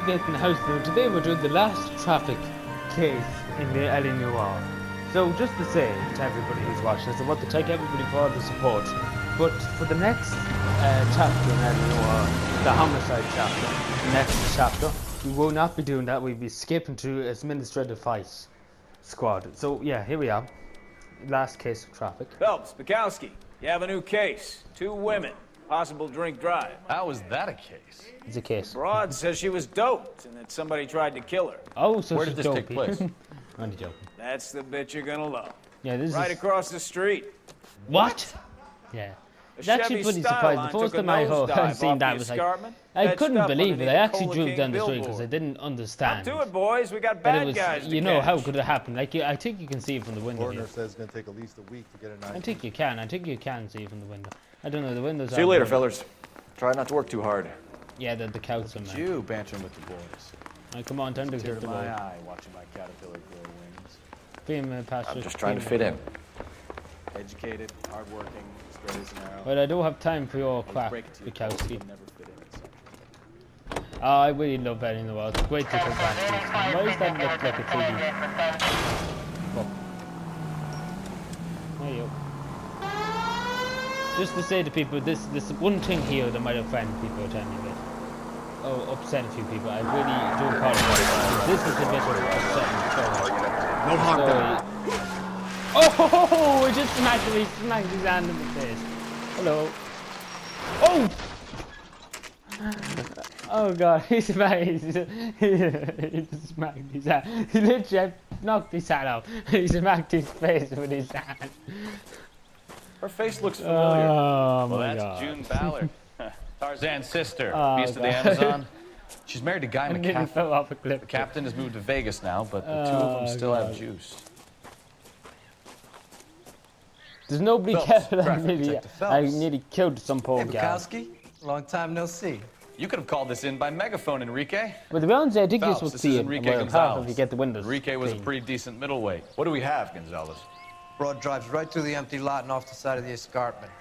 update in the house though. Today we're doing the last traffic case in the Noire. So just to say to everybody who's watching this, I want to thank everybody for all the support. But for the next chapter in Noire, the homicide chapter, the next chapter, we will not be doing that. We'll be skipping to administrative vice squad. So yeah, here we are. Last case of traffic. Phelps, Bukowski, you have a new case. 2 women. Possible drink drive. How is that a case? It's a case. Broad says she was doped and that somebody tried to kill her. Oh, so where she's did this dopey. take place? Only joking. That's the bit you're gonna love. Yeah, this right is... across the street. What? Yeah. It's actually pretty surprising. The first time I seen that was like, I couldn't believe it. I actually drove down the street because I didn't understand. Do it, boys. We got bad guys. You know, how could it happen? Like, I think you can see it from the window. Coroner says it's going to take at least a week to get an ID. I think you can. I think you can see it from the window. I don't know. The windows. See you later, fellas. Try not to work too hard. Yeah, the couch man. You bantering with the boys. Right, come on, time to Tear get the my ball. eye watching my caterpillar grow wings. I'm just trying to fit in. Educated, hardworking, straight as an arrow. Well, I don't have time for your crap, Bukowski. Oh, I really love that in the world. It's great to go back to. Why does that look like a 3D? Oh. There you go. Just to say to people, this one thing here that might offend people a tiny bit. Oh, upset a few people. I really do apologize. This is a bit of upsetting. No harm done. Oh, it just smacked him. He smacked his hand in the face. Hello. Oh! Oh god, he smacked his hand. He literally knocked his hand out. He smacked his face with his hand. Her face looks familiar. Oh well, my that's god. June Ballard. Tarzan's sister, Oh, beast of the God. Amazon. She's married to Guy Didn't fell McCaffrey. off a cliff. The captain has moved to Vegas now, but the two of them still have juice. There's nobody Phelps, careful. I nearly killed some poor Hey, gal. Bukowski, long time no see. You could have called this in by megaphone, Enrique. But to be honest, I think Phelps, this would this see is it Enrique apart Gonzalez. if you get the windows. Enrique was a clean. pretty decent middleweight. What do we have, Gonzalez? Broad drives right through the empty lot and off the side of the escarpment.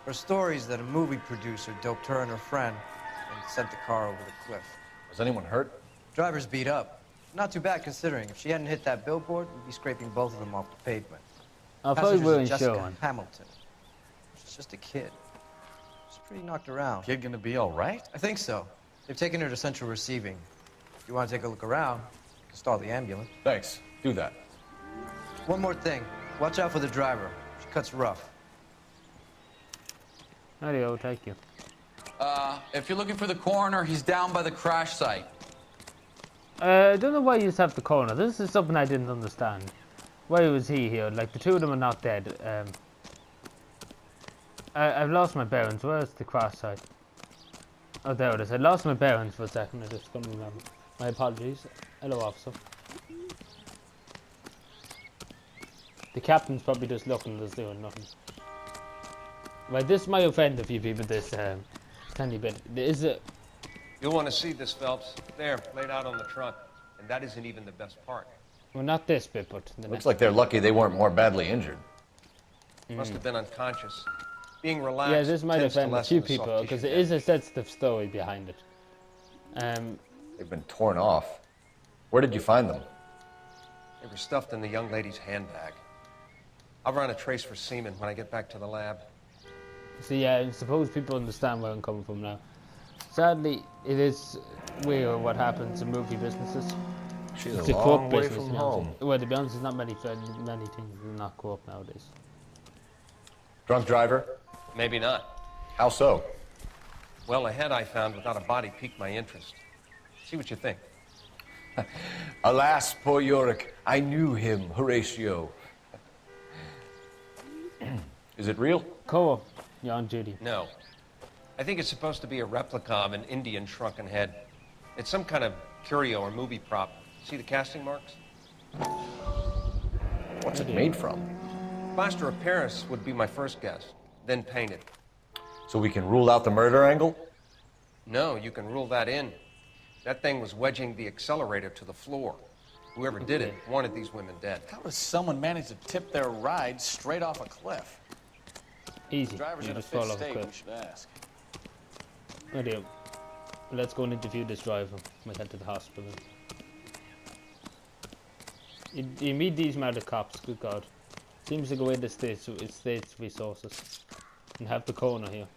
Her story is that a movie producer doped her and her friend and sent the car over the cliff. Was anyone hurt? Driver's beat up. Not too bad considering. If she hadn't hit that billboard, we'd be scraping both of them off the pavement. I thought you Passengers were are Jessica insuring. Hamilton. She's just a kid. She's pretty knocked around. Kid gonna be all right? I think so. They've taken her to central receiving. If you want to take a look around, you can stall the ambulance. Thanks. Do that. One more thing. Watch out for the driver. She cuts rough. Adios, thank you. If you're looking for the coroner, he's down by the crash site. I don't know why you just have the corner. This is something I didn't understand. Why was he here? Like, the two of them are not dead. I've lost my bearings. Where's the crash site? Oh, there it is. I lost my bearings for a second. I just couldn't remember. My apologies. Hello, officer. The captain's probably just looking at us doing nothing. Right, this might offend a few people, this tiny bit. Is it... You'll want to see this, Phelps. There, laid out on the trunk. And that isn't even the best part. Well, not this bit, but... The Looks like they're lucky they weren't more badly injured. Must have been unconscious. Being relaxed. Yeah, this might tends to offend a lessen few the people, soft because tissue it is a sensitive story behind it. They've been torn off. Where did you find them? They were stuffed in the young lady's handbag. I'll run a trace for semen when I get back to the lab. So yeah, I suppose people understand where I'm coming from now. Sadly, it is weird what happens in movie businesses. She's It's a a long corrupt way business, from to be honest. home. Well, to be honest, there's not many things that are not corrupt nowadays. Drunk driver? Maybe not. How so? Well, a head I found without a body piqued my interest. See what you think. Alas, poor Yorick. I knew him, Horatio. Is it real? Cool. You're on duty. No. I think it's supposed to be a replica of an Indian shrunken head. It's some kind of curio or movie prop. See the casting marks? What's it made from? Plaster of Paris would be my first guess, then painted. So we can rule out the murder angle? No, you can rule that in. That thing was wedging the accelerator to the floor. Whoever did it wanted these women dead. How does someone manage to tip their ride straight off a cliff? Easy. Driver's You in a just fit fall off a state, we cliff. should ask. Oh dear. Let's go and interview this driver. Might head to the hospital. You meet these mounted cops, good God. Seems to go in the state's resources. And have the coroner here.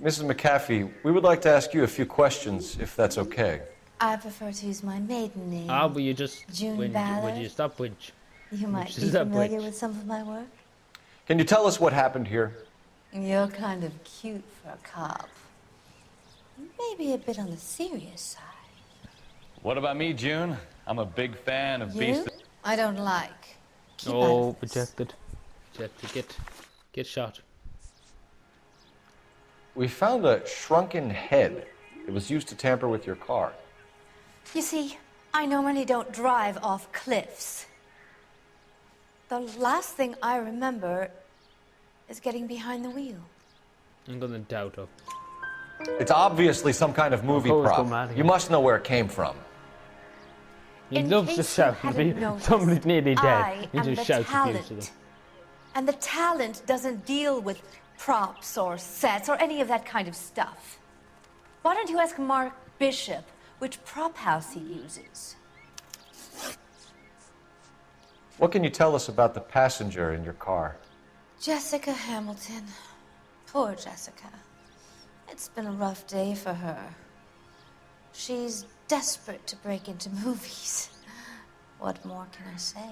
Mrs. McAfee, we would like to ask you a few questions, if that's okay. I prefer to use my maiden name. Ah, but you just... June when Ballard. you stop which... You might which be is that familiar which? with some of my work. Can you tell us what happened here? You're kind of cute for a cop. Maybe a bit on the serious side. What about me, June? I'm a big fan of beast. I don't like. Keep out Oh, of this. rejected. Rejected. Get shot. We found a shrunken head. It was used to tamper with your car. You see, I normally don't drive off cliffs. The last thing I remember is getting behind the wheel. I'm gonna doubt her. It's obviously some kind of movie Oh, it's prop. gone mad again. You must know where it came from. He In loves to case you shout. hadn't noticed, Somebody's nearly dead. I He am just the shouts abuse to them. talent. And the talent doesn't deal with props or sets or any of that kind of stuff. Why don't you ask Mark Bishop which prop house he uses? What can you tell us about the passenger in your car? Jessica Hamilton. Poor Jessica. It's been a rough day for her. She's desperate to break into movies. What more can I say?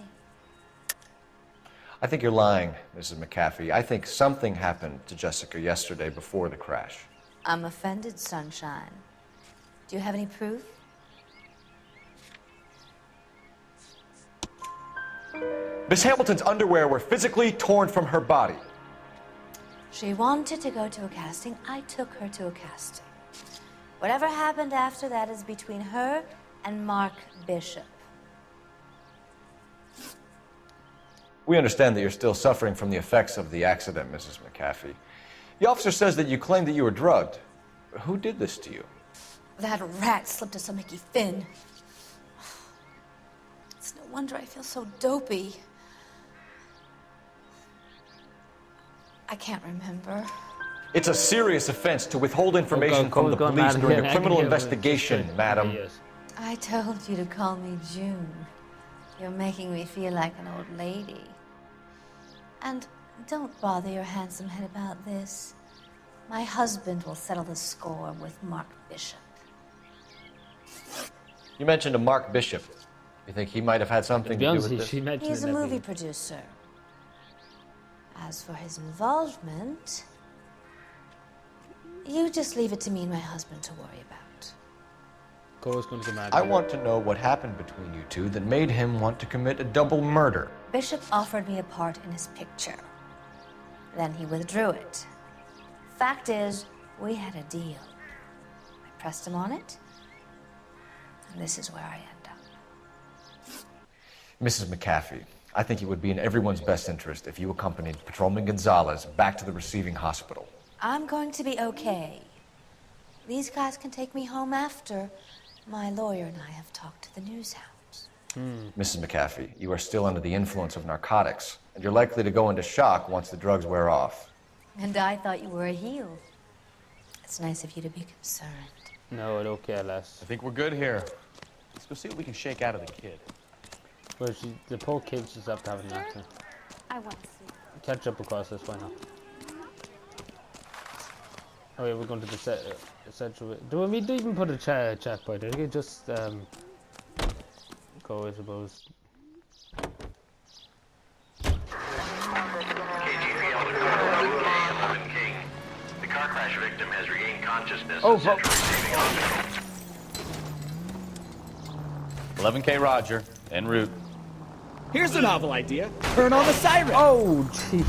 I think you're lying, Mrs. McAfee. I think something happened to Jessica yesterday before the crash. I'm offended, Sunshine. Do you have any proof? Miss Hamilton's underwear were physically torn from her body. She wanted to go to a casting. I took her to a casting. Whatever happened after that is between her and Mark Bishop. We understand that you're still suffering from the effects of the accident, Mrs. McAfee. The officer says that you claimed that you were drugged. Who did this to you? That rat slipped us a Mickey Finn. It's no wonder I feel so dopey. I can't remember. It's a serious offense to withhold information from the Gone police mad during again. a criminal I can hear it. investigation, madam. Yes. I told you to call me June. You're making me feel like an old lady. And don't bother your handsome head about this. My husband will settle the score with Mark Bishop. You mentioned a Mark Bishop. You think he might have had something To to be do honest, with this? she mentioned He's it a every- movie producer. As for his involvement, you just leave it to me and my husband to worry about. Cole's going to get mad. I want to know what happened between you two that made him want to commit a double murder. Bishop offered me a part in his picture. Then he withdrew it. Fact is, we had a deal. I pressed him on it, and this is where I end up. Mrs. McAfee, I think it would be in everyone's best interest if you accompanied Patrolman Gonzalez back to the receiving hospital. I'm going to be okay. These guys can take me home after. My lawyer and I have talked to the news hounds. Mrs. McAfee, you are still under the influence of narcotics, and you're likely to go into shock once the drugs wear off. And I thought you were a heel. It's nice of you to be concerned. No, I don't care less. I think we're good here. Let's go see what we can shake out of the kid. Well, the poor kid just have to have an accident. I want to see. Catch up across this, why not? Oh yeah, we're going to the central. Do we even put a checkpoint? I think it just go, I suppose. The car crash victim has regained consciousness. Oh, and central receiving hospital. 11K Roger, en route. Here's a novel idea. Turn on the siren. Oh, jeez.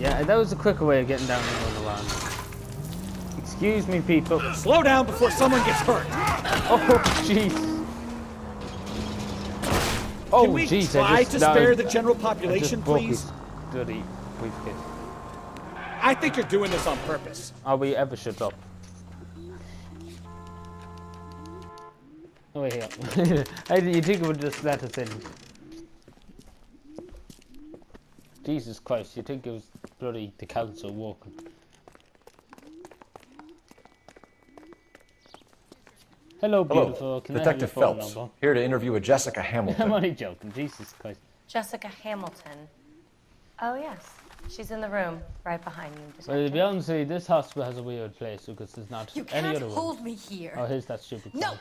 Yeah, that was a quicker way of getting down and going around. Excuse me, people. Slow down before someone gets hurt. Oh, jeez. Oh, Can we jeez. try to spare the general population, please? Bloody briefcase. I think you're doing this on purpose. Are we ever shut up? Oh, wait, yeah. You think it would just let us in? Jesus Christ, you think it was bloody the council walking? Hello, Hello, beautiful. Can Detective I have your phone Phelps, number? here to interview a Jessica I'm Hamilton. only joking. Jesus Christ. Jessica Hamilton. Oh, yes. She's in the room right behind you, Well, to Detective. be honest with you, this hospital has a weird place because there's not You any can't other one. hold me here. Oh, here's that stupid No, phone.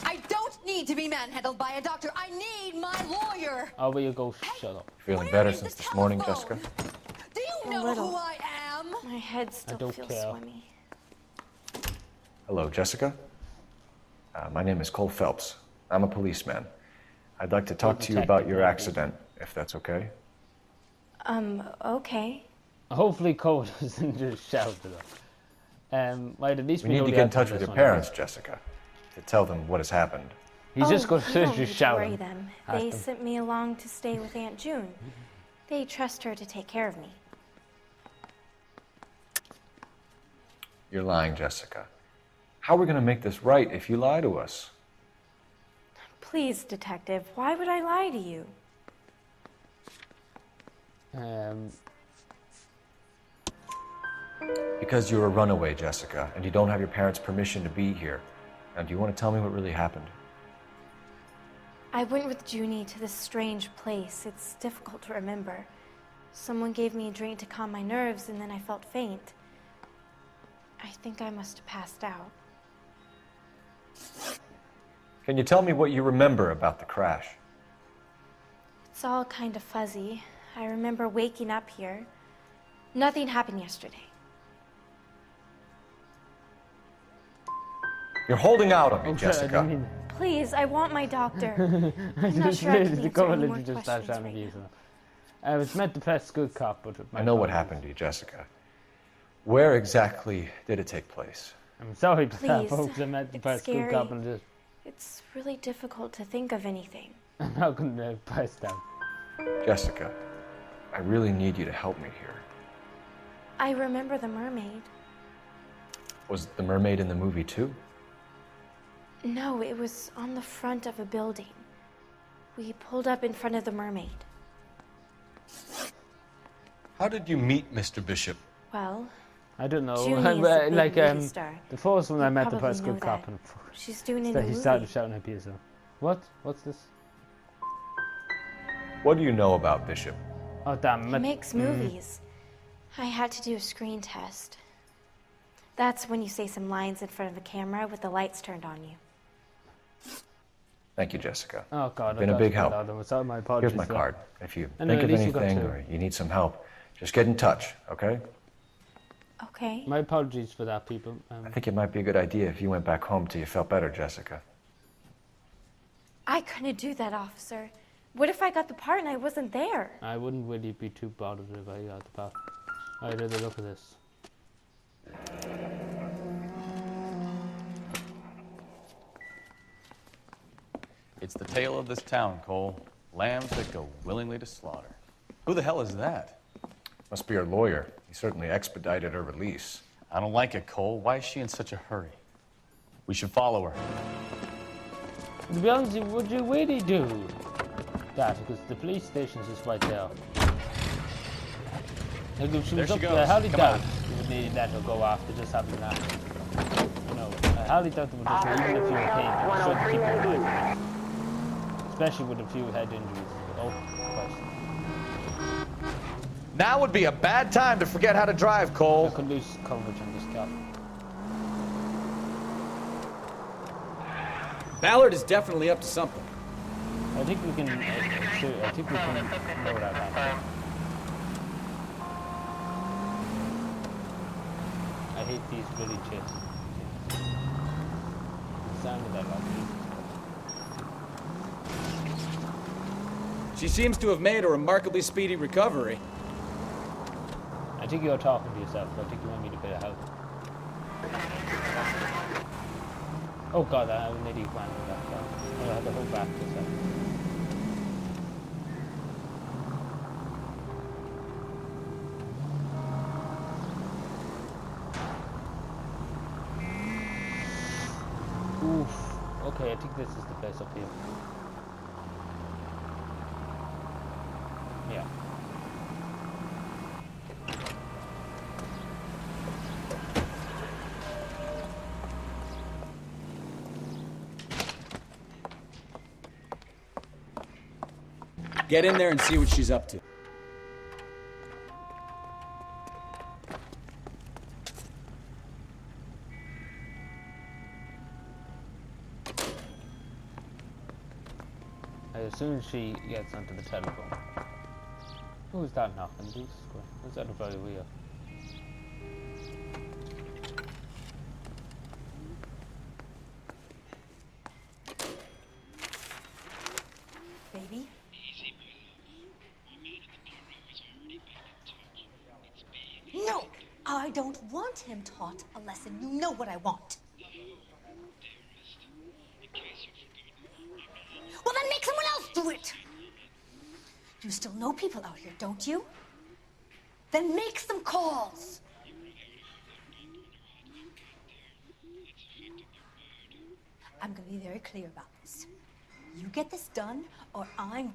I don't need to be manhandled by a doctor. I need my lawyer. Oh, will you go shut up? Feeling Where better is since the this morning, telephone? Jessica? Do you A know little. who I am? My head still don't feels care. swimmy. Hello, Jessica. My name is Cole Phelps. I'm a policeman. I'd like to talk to you about your accident, if that's okay. Okay. Hopefully Cole doesn't just shout at us. Right, at least We we need know to the get in answer touch to with this your one. parents, Jessica, to tell them what has happened. He's just going you to don't need just to shout worry at them. at They them. sent me along to stay with Aunt June. They trust her to take care of me. You're lying, Jessica. How are we going to make this right if you lie to us? Please, Detective, why would I lie to you? Because you're a runaway, Jessica, and you don't have your parents' permission to be here. Now, do you want to tell me what really happened? I went with Junie to this strange place. It's difficult to remember. Someone gave me a drink to calm my nerves, and then I felt faint. I think I must have passed out. Can you tell me what you remember about the crash? It's all kind of fuzzy. I remember waking up here. Nothing happened yesterday. You're holding out on me, Oh, Jessica. Please, I want my doctor. I I'm not just sure I can the answer couple any that more you just started questions shouting right abuse. now. I was meant to press good cop, but I know what happened to you, Jessica. Where exactly did it take place? I'm sorry to that, Please, folks. I meant to it's press good scary. cop and just. It's really difficult to think of anything. I'm not going to press down. Jessica, I really need you to help me here. I remember the mermaid. Was the mermaid in the movie too? No, it was on the front of a building. We pulled up in front of the mermaid. How did you meet Mr. Bishop? Well, I don't know. Junie is a big Like movie star. the first one I You met the probably press know good cop that. and She's doing a that new he movie. started shouting abuse. What? What's this? What do you know about Bishop? Oh damn! He makes movies. I had to do a screen test. That's when you say some lines in front of a camera with the lights turned on you. Thank you, Jessica. Oh god! Been a big help. Sorry, my apologies. Here's my sir. card. If you Anyway, think at of least you got anything two. or you need some help, just get in touch, okay? Okay. My apologies for that, people. I think it might be a good idea if you went back home till you felt better, Jessica. I couldn't do that, officer. What if I got the part and I wasn't there? I wouldn't really be too bothered if I got the part. I'd rather look at this. It's the tale of this town, Cole. Lambs that go willingly to slaughter. Who the hell is that? Must be her lawyer. He certainly expedited her release. I don't like it, Cole. Why is she in such a hurry? We should follow her. To be honest, would you really do that? Because the police station is just right there. Like if she There was she up goes. there, I highly Come doubt on. you would need that to go after just having that. You know, I highly doubt they would just even if you were paid, they should keep it alive. Especially with a few head injuries. Oh, Christ. Now would be a bad time to forget how to drive, I Cole. could lose coverage on this car. Ballard is definitely up to something. I think we can. I think we can know that answer. I hate these really chips. The sound of that one. She seems to have made a remarkably speedy recovery. I think you're talking to yourself. I think you want me to bit of help. Oh god, I have an idiot plan with that. I have to hold back this up. Oof. Okay, I think this is the place up here. Yeah. Get in there and see what she's up to. As soon as she gets onto the telephone. Who's that knocking? Jesus Christ. Who's that very weird? Baby? No! I don't want him taught a lesson. You know what I want. Well, then make someone else do it! You still know people out here, don't you? Then make some calls! I'm gonna be very clear about this. You get this done, or I'm...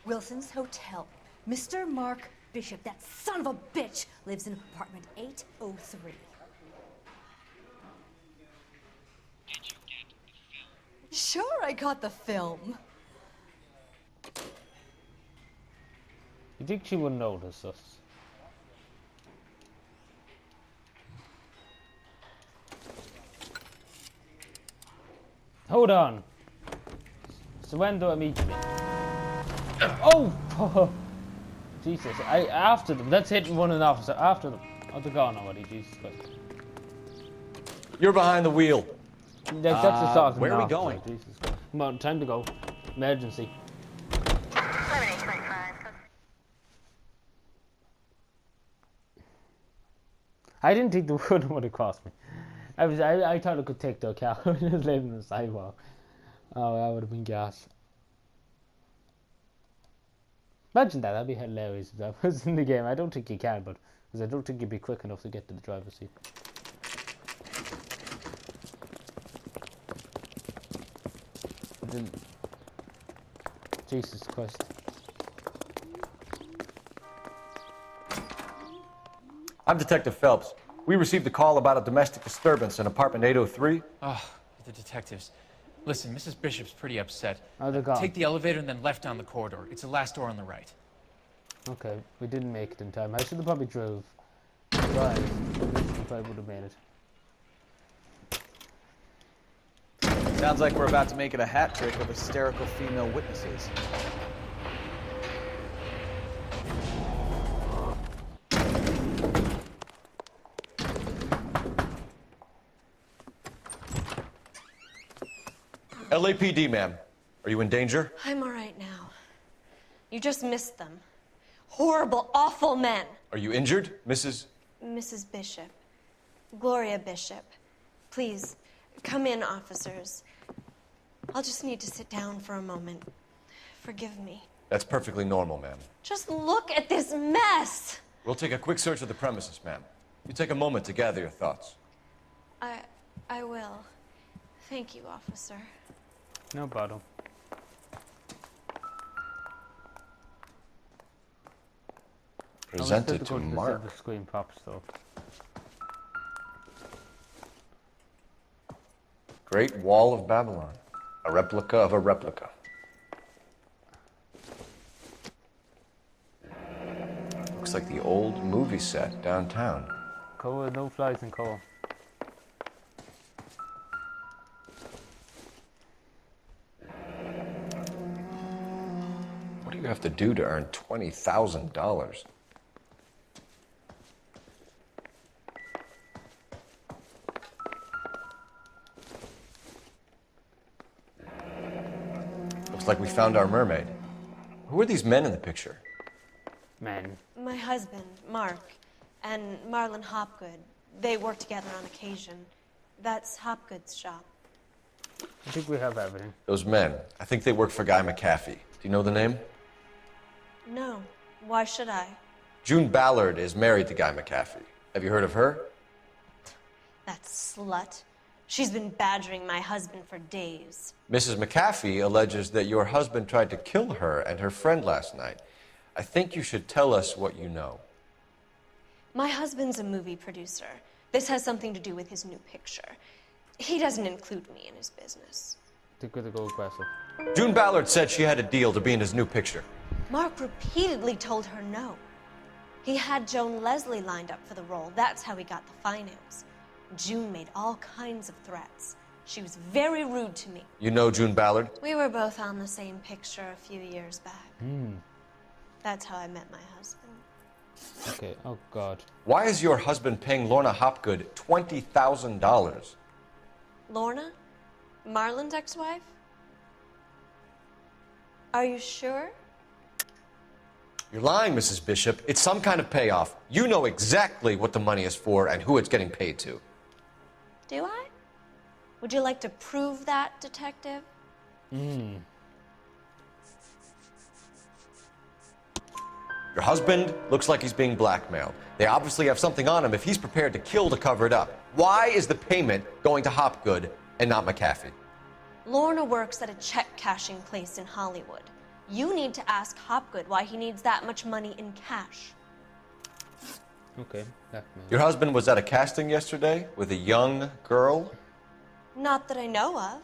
Wilson's Hotel. Mr. Mark Bishop, that son of a bitch, lives in apartment 803. Sure, I got the film. You think she would notice us? Hold on. Surrender immediately. Oh! Jesus, after them. Let's hit one an officer. After them. Oh, they're gone already. Jesus Christ. You're behind the wheel. That's the start. Where are we going? Jesus Christ. Come on, time to go. Emergency. I didn't think the wood would have crossed me. I thought I could take the car and just leave it on the sidewalk. Oh, that would have been gas. Imagine that, that'd be hilarious if that was in the game. I don't think you can, but because I don't think you'd be quick enough to get to the driver's seat. Jesus Christ. I'm Detective Phelps. We received a call about a domestic disturbance in apartment 803. Oh, the detectives. Listen, Mrs. Bishop's pretty upset. Oh, they're gone. Take the elevator and then left down the corridor. It's the last door on the right. Okay, we didn't make it in time. I should have probably drove. Right, if I would have made it. Sounds like we're about to make it a hat trick of hysterical female witnesses. LAPD, ma'am. Are you in danger? I'm all right now. You just missed them. Horrible, awful men. Are you injured, Mrs.? Mrs. Bishop. Gloria Bishop. Please, come in, officers. I'll just need to sit down for a moment. Forgive me. That's perfectly normal, ma'am. Just look at this mess! We'll take a quick search of the premises, ma'am. You take a moment to gather your thoughts. I will. Thank you, officer. No bottle. Presented to Mark. The screen pops though. Great Wall of Babylon. A replica of a replica. Looks like the old movie set downtown. Coal, no flies in coal. What do you have to do to earn $20,000? Looks like we found our mermaid. Who are these men in the picture? Men. My husband, Mark, and Marlon Hopgood. They work together on occasion. That's Hopgood's shop. I think we have everything. Those men. I think they work for Guy McAfee. Do you know the name? No. Why should I? June Ballard is married to Guy McAfee. Have you heard of her? That slut. She's been badgering my husband for days. Mrs. McAfee alleges that your husband tried to kill her and her friend last night. I think you should tell us what you know. My husband's a movie producer. This has something to do with his new picture. He doesn't include me in his business. gonna go aggressive. June Ballard said she had a deal to be in his new picture. Mark repeatedly told her no. He had Joan Leslie lined up for the role. That's how he got the finance. June made all kinds of threats. She was very rude to me. You know June Ballard? We were both on the same picture a few years back. Hmm. That's how I met my husband. Okay, oh god. Why is your husband paying Lorna Hopgood $20,000? Lorna? Marlon's ex-wife? Are you sure? You're lying, Mrs. Bishop. It's some kind of payoff. You know exactly what the money is for and who it's getting paid to. Do I? Would you like to prove that, detective? Hmm. Your husband looks like he's being blackmailed. They obviously have something on him if he's prepared to kill to cover it up. Why is the payment going to Hopgood and not McAfee? Lorna works at a check-cashing place in Hollywood. You need to ask Hopgood why he needs that much money in cash. Okay, blackmail. Your husband was at a casting yesterday with a young girl? Not that I know of.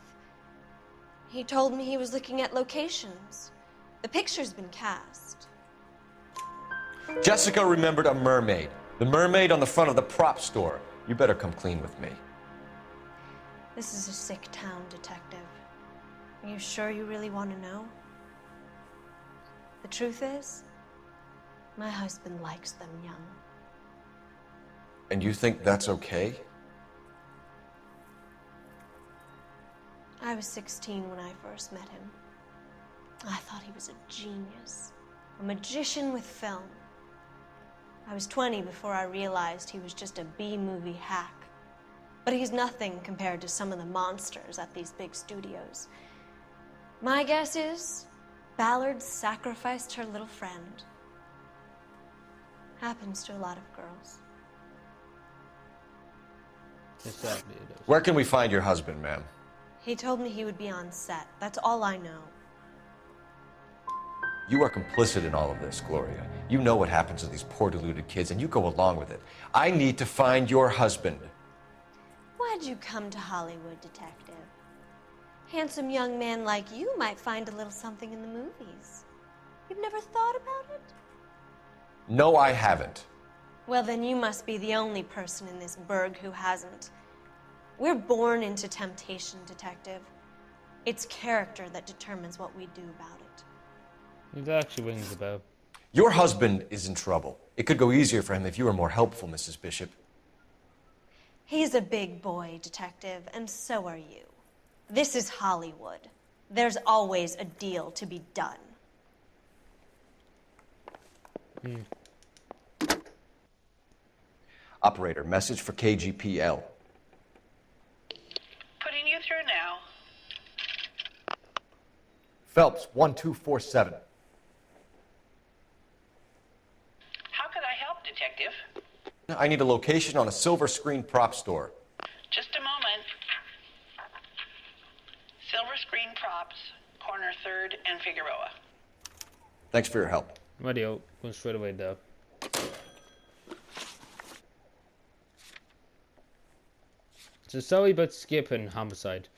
He told me he was looking at locations. The picture's been cast. Jessica remembered a mermaid. The mermaid on the front of the prop store. You better come clean with me. This is a sick town, detective. Are you sure you really want to know? The truth is, my husband likes them young. And you think that's okay? I was 16 when I first met him. I thought he was a genius, a magician with film. I was 20 before I realized he was just a B-movie hack. But he's nothing compared to some of the monsters at these big studios. My guess is Ballard sacrificed her little friend. Happens to a lot of girls. Exactly, it does. Where can we find your husband, ma'am? He told me he would be on set. That's all I know. You are complicit in all of this, Gloria. You know what happens to these poor deluded kids, and you go along with it. I need to find your husband. Why'd you come to Hollywood, detective? Handsome young man like you might find a little something in the movies. You've never thought about it? No, I haven't. Well, then you must be the only person in this burg who hasn't. We're born into temptation, detective. It's character that determines what we do about it. It actually rings a bell. Your husband is in trouble. It could go easier for him if you were more helpful, Mrs. Bishop. He's a big boy, detective, and so are you. This is Hollywood. There's always a deal to be done. Operator, message for KGPL. Putting you through now. Phelps, 1247. How could I help, Detective? I need a location on a silver screen prop store. Just a moment. Silver Screen Props, corner 3rd and Figueroa. Thanks for your help. Radio, going straight away there. So sorry about skipping Homicide,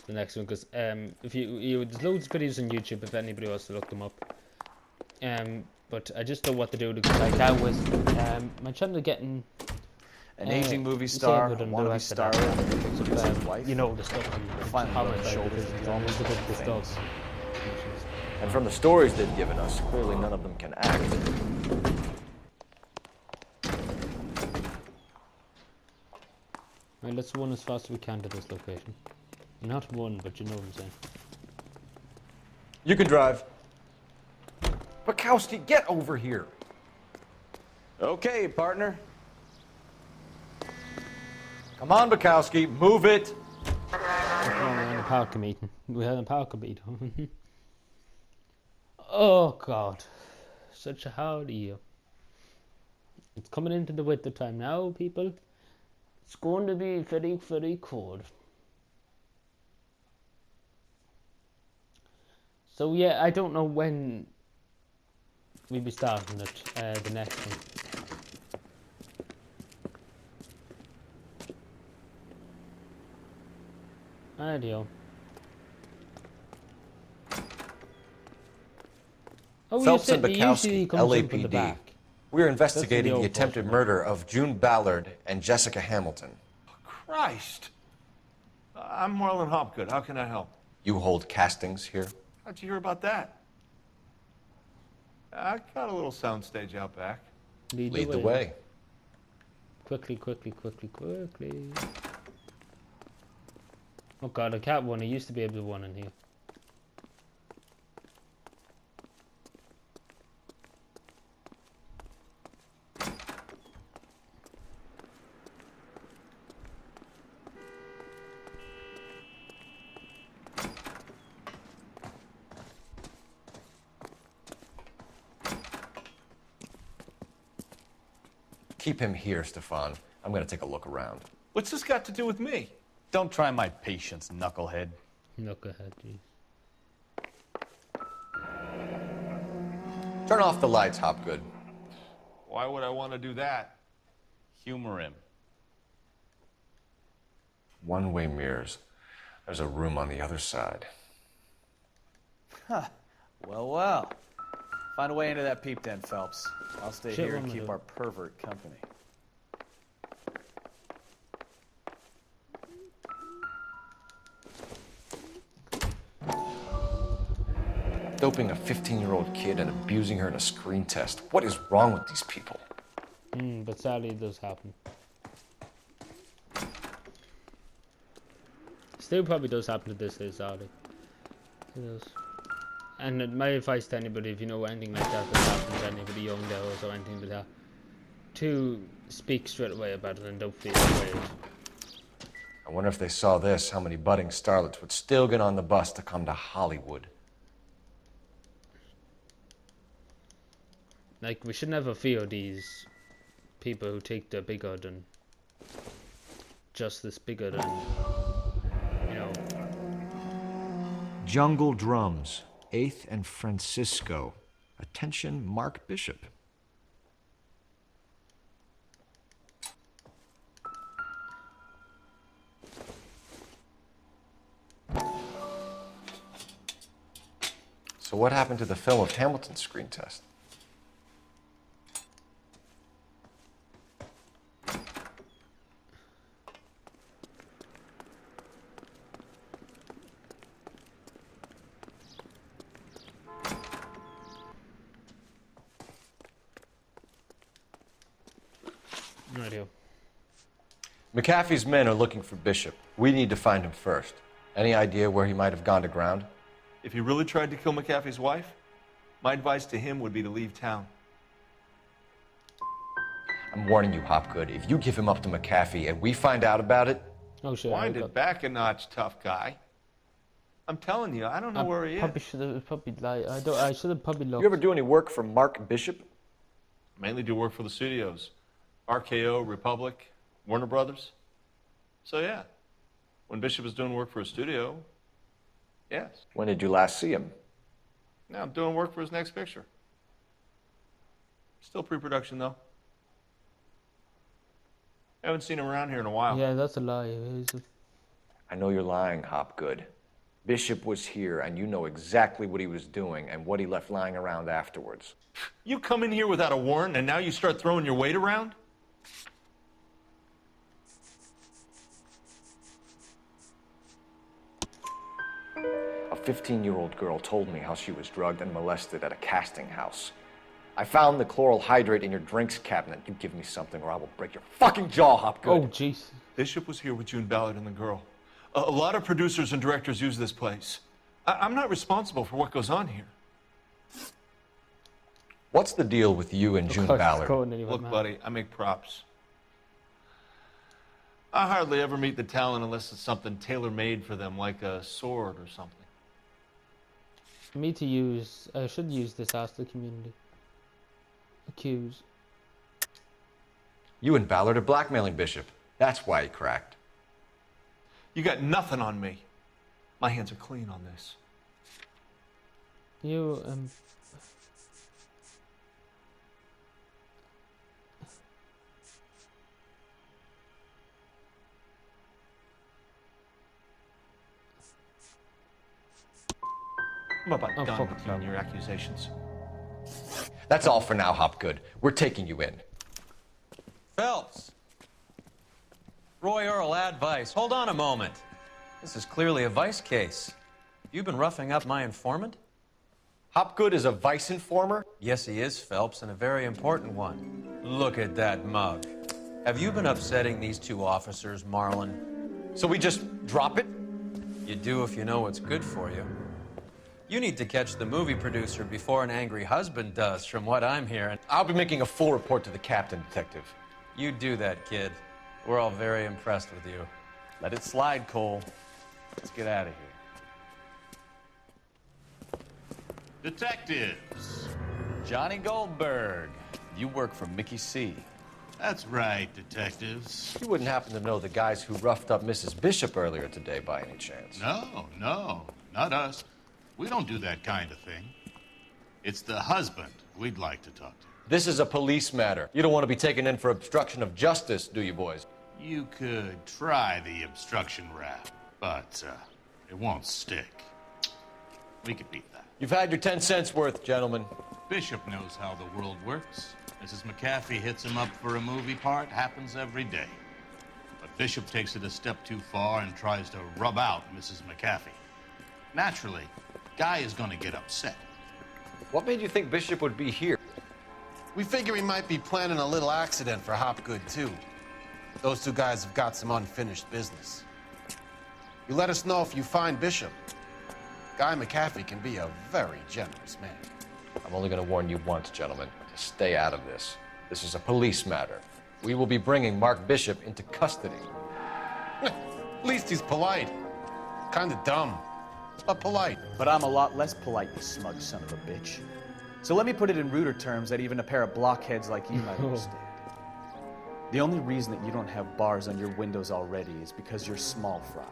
the next one, because if there's loads of videos on YouTube if anybody wants to look them up. But I just don't know what to do because like that was my channel getting an aging movie star, a wannabe star, you know the stuff. Finally, shoulders is almost the stuff. And from the stories they've given us, clearly none of them can act. Right, let's run as fast as we can to this location. Not run, but you know what I'm saying. You can drive. Bukowski, get over here. Okay, partner. Come on, Bukowski, move it. We're in a park meeting. We had a park meeting. Oh God, such a hard year. It's coming into the winter time now, people. It's going to be very, very cold. So yeah, I don't know when we'll be starting it, the next one. Radio. Oh, Phelps and usually he Bukowski, comes in from the LAPD. back. We're That's investigating the the old attempted postman. murder of June Ballard and Jessica Hamilton. Christ! I'm Marlon Hopgood. How can I help? You hold castings here? How'd you hear about that? I got a little soundstage out back. Lead the way. Quickly, quickly, quickly, quickly. Oh god, I can't win. I used to be able to win in here. Keep him here, Stefan. I'm gonna take a look around. What's this got to do with me? Don't try my patience, knucklehead. Knucklehead, jeez. Turn off the lights, Hopgood. Why would I want to do that? Humor him. One-way mirrors. There's a room on the other side. Huh. Well, well. Find a way into that peep den, Phelps. I'll stay Shit, here and what am I keep doing? our pervert company. Doping a 15-year-old kid and abusing her in a screen test. What is wrong with these people? But sadly it does happen. Still probably does happen to this day, sadly. It does. And my advice to anybody, if you know anything like that happens to anybody young there or anything like that, to speak straight away about it and don't feel afraid. I wonder if they saw this, how many budding starlets would still get on the bus to come to Hollywood. Like, we should never fear these people who think they're bigger than justice, bigger than, you know. Jungle Drums, 8th and Francisco. Attention, Mark Bishop. So what happened to the film of Hamilton's screen test? No idea. McAfee's men are looking for Bishop. We need to find him first. Any idea where he might have gone to ground? If he really tried to kill McAfee's wife, my advice to him would be to leave town. I'm warning you, Hopgood. If you give him up to McAfee and we find out about it... Oh, shit. Wind it back a notch, tough guy. I'm telling you, I don't know where he Probably is. should have I should have probably looked. You ever do any work for Mark Bishop? Mainly do work for the studios. RKO, Republic, Warner Brothers. So yeah, when Bishop was doing work for a studio, yes. When did you last see him? Now I'm doing work for his next picture. Still pre-production though. Haven't seen him around here in a while. Yeah, that's a lie. I know you're lying, Hopgood. Bishop was here, and you know exactly what he was doing and what he left lying around afterwards. You come in here without a warrant, and now you start throwing your weight around? A 15-year-old girl told me how she was drugged and molested at a casting house. I found the chloral hydrate in your drinks cabinet. You give me something or I will break your fucking jaw, Hopgood. Oh, jeez. Bishop was here with June Ballard and the girl. A lot of producers and directors use this place. I'm not responsible for what goes on here. What's the deal with you and June Ballard? Look, buddy, I make props. I hardly ever meet the talent unless it's something tailor-made for them, like a sword or something. For me to use, I should use this as the community. Accuse. You and Ballard are blackmailing Bishop. That's why he cracked. You got nothing on me. My hands are clean on this. You, I'm about Oh, done fuck with you and your accusations. That's all for now, Hopgood. We're taking you in. Phelps! Roy Earl, advice. Hold on a moment. This is clearly a vice case. You've been roughing up my informant? Hopgood is a vice informer? Yes, he is, Phelps, and a very important one. Look at that mug. Have you been upsetting these two officers, Marlon? So we just drop it? You do if you know what's good for you. You need to catch the movie producer before an angry husband does, from what I'm hearing. I'll be making a full report to the captain, Detective. You do that, kid. We're all very impressed with you. Let it slide, Cole. Let's get out of here. Detectives. Johnny Goldberg. You work for Mickey C. That's right, detectives. You wouldn't happen to know the guys who roughed up Mrs. Bishop earlier today by any chance? No, not us. We don't do that kind of thing. It's the husband we'd like to talk to. This is a police matter. You don't want to be taken in for obstruction of justice, do you, boys? You could try the obstruction rap, but it won't stick. We could beat that. You've had your 10 cents worth, gentlemen. Bishop knows how the world works. Mrs. McAfee hits him up for a movie part, happens every day. But Bishop takes it a step too far and tries to rub out Mrs. McAfee. Naturally, Guy is gonna get upset. What made you think Bishop would be here? We figure he might be planning a little accident for Hopgood, too. Those two guys have got some unfinished business. You let us know if you find Bishop. Guy McAfee can be a very generous man. I'm only going to warn you once, gentlemen, to stay out of this. This is a police matter. We will be bringing Mark Bishop into custody. At least he's polite. Kind of dumb, but polite. But I'm a lot less polite, you smug son of a bitch. So let me put it in ruder terms that even a pair of blockheads like you might understand. The only reason that you don't have bars on your windows already is because you're small fry.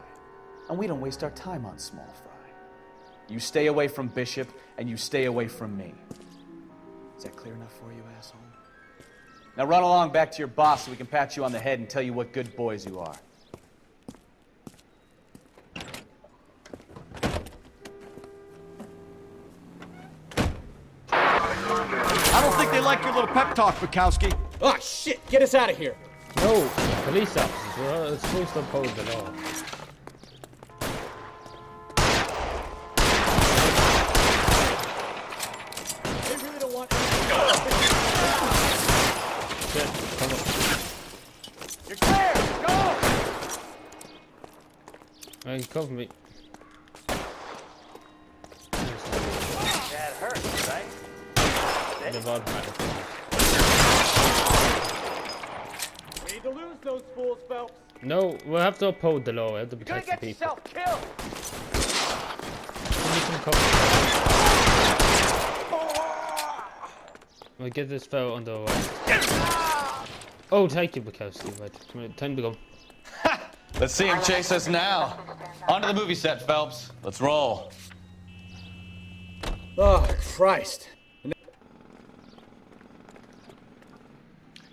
And we don't waste our time on small fry. You stay away from Bishop, and you stay away from me. Is that clear enough for you, asshole? Now run along back to your boss so we can pat you on the head and tell you what good boys you are. I don't think they like your little pep talk, Bukowski. Oh, shit! Get us out of here! No, police officers. We're supposed to oppose the law. They really don't want Shit, come on. You're clear! Go! Hey, cover me. That hurts, right? They've automatic. We need to lose those fools, Phelps. No, we'll have to uphold the law. We have to protect the people. Yourself killed. Give me some cover. We'll get this fellow under arrest. Oh, thank you, Bukowski. Right, come on, time to go. Let's see him chase us now. Onto the movie set, Phelps. Let's roll. Oh, Christ.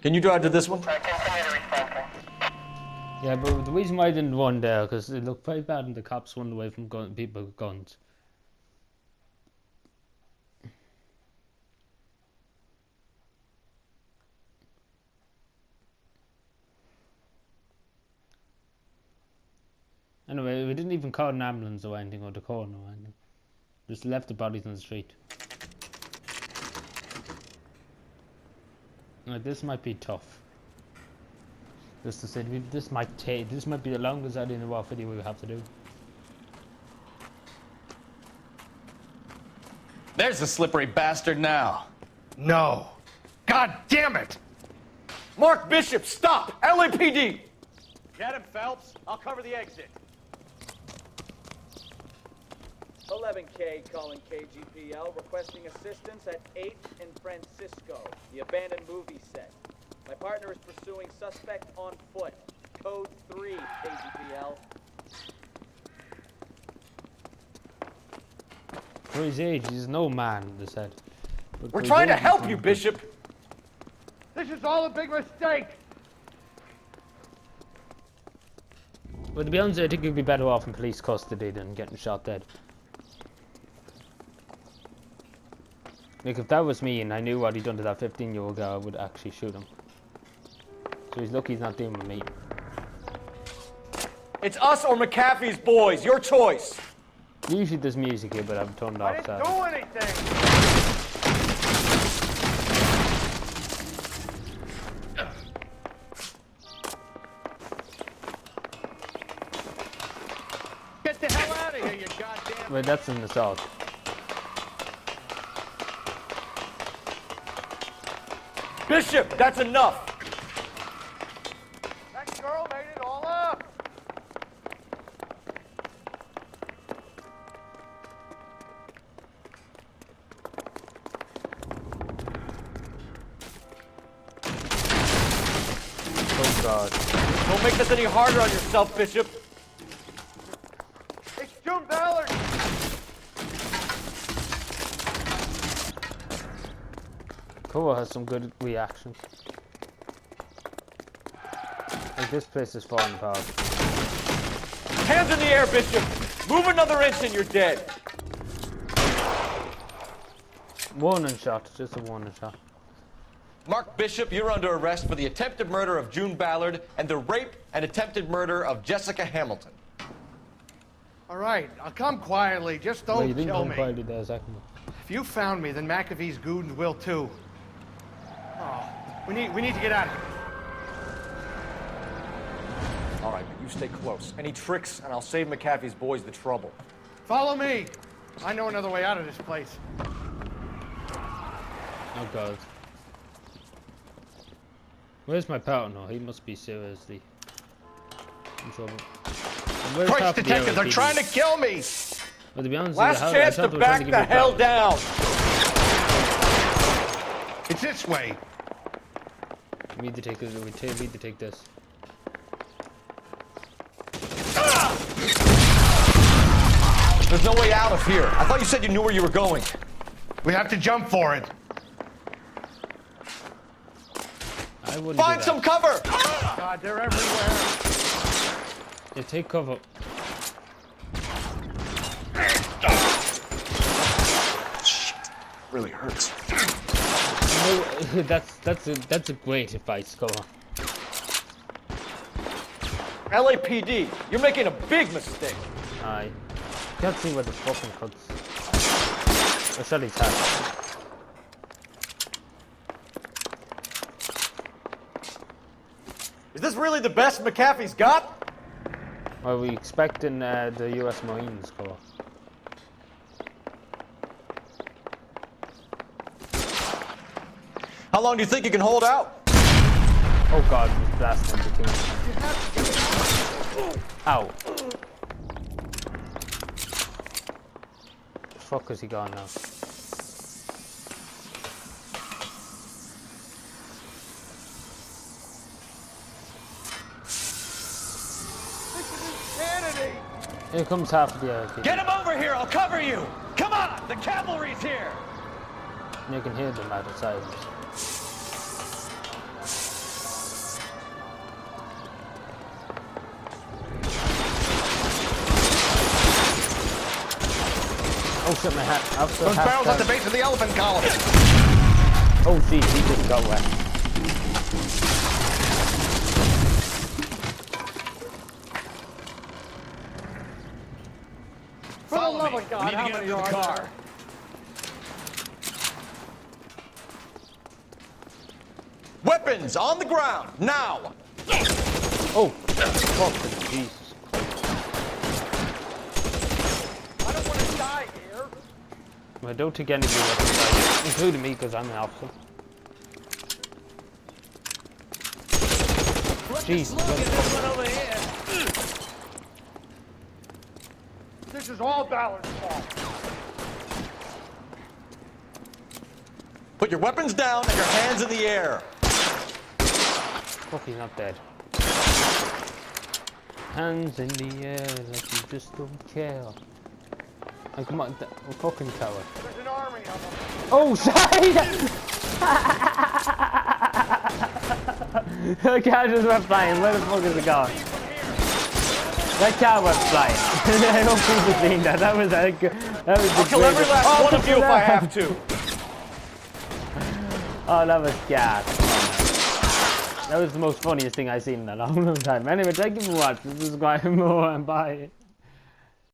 Can you drive to this one? Yeah, but the reason why I didn't run there, because it looked very bad and the cops run away from people with guns. Anyway, we didn't even call an ambulance or anything, or the coroner or anything. Just left the bodies on the street. Like, this might be tough. Just to say, this might be the longest out in the raw video we have to do. There's the slippery bastard now. No. God damn it! Mark Bishop, stop! LAPD! Get him, Phelps. I'll cover the exit. 11K calling KGPL, requesting assistance at 8th and Francisco, the abandoned movie set. My partner is pursuing suspect on foot. Code 3, KGPL. For his age, he's no man, they said. But We're for trying to his age, help he's you, not. Bishop. This is all a big mistake. But to be honest, I think you'd be better off in police custody than getting shot dead. Like, if that was me and I knew what he'd done to that 15-year-old girl, I would actually shoot him. So he's lucky he's not dealing with me. It's us or McAfee's boys. Your choice. Usually there's music here, but I've turned it off. I didn't do anything. Get the hell out of here, you goddamn... Wait, that's an assault. Bishop, that's enough. That girl made it all up. Oh God. Don't make this any harder on yourself, Bishop. It's June Ballard. Koa has some good reactions. Like, this place is falling apart. Hands in the air, Bishop. Move another inch and you're dead. Warning shot, just a warning shot. Mark Bishop, you're under arrest for the attempted murder of June Ballard and the rape and attempted murder of Jessica Hamilton. All right, I'll come quietly. Just No, don't you didn't kill come me. quietly there a second. If you found me, then McAfee's goons will too. Oh, we need to get out of here. All right, but you stay close. Any tricks, and I'll save McAfee's boys the trouble. Follow me. I know another way out of this place. Oh God. Where's my partner? He must be seriously in trouble. And where's half Christ, the detective, they're LAPD? trying to kill me. Well, to be honest, Last with you, chance I to thought they were trying back give the you hell powers. down. It's this way. We need to take this. We need to take this. There's no way out of here. I thought you said you knew where you were going. We have to jump for it. I wouldn't Find do some that. cover. God, they're everywhere. Yeah, take cover. Really hurts. No, that's a great advice, cover. LAPD, you're making a big mistake. Aye. Can't see where the fucking cuts. I shot his hat. Is this really the best McAfee's got? Are we expecting the US Marines, cover? How long do you think you can hold out? Oh God, he's blasting the king. Ow. The fuck is he gone now? Here comes half of the LAPD. Get him over here! I'll cover you! Come on! The cavalry's here! And you can hear them outside. Oh shit, my hat. Those barrels at the base of the elephant column. Oh geez, he just got wet. For the love of God, how many are there? Weapons on the ground, now! Oh, fuck, Jesus. I don't want to die here. I don't think anybody wants to die, including me, because I'm an officer. Jesus. This one over here. This is all Ballard's fault. Put your weapons down and your hands in the air. Fuck, he's not dead. Hands in the air like you just don't care. Oh, come on, fucking coward. There's an army of them. Oh, sorry! The car just went flying. Where the fuck is it going? That car went flying. I hope people seen that. That was a good. That was I'll kill every last one of you if I have to. Oh, that was gas. That was the most funniest thing I've seen in a long, long time. Anyway, thank you for watching. Subscribe more and bye.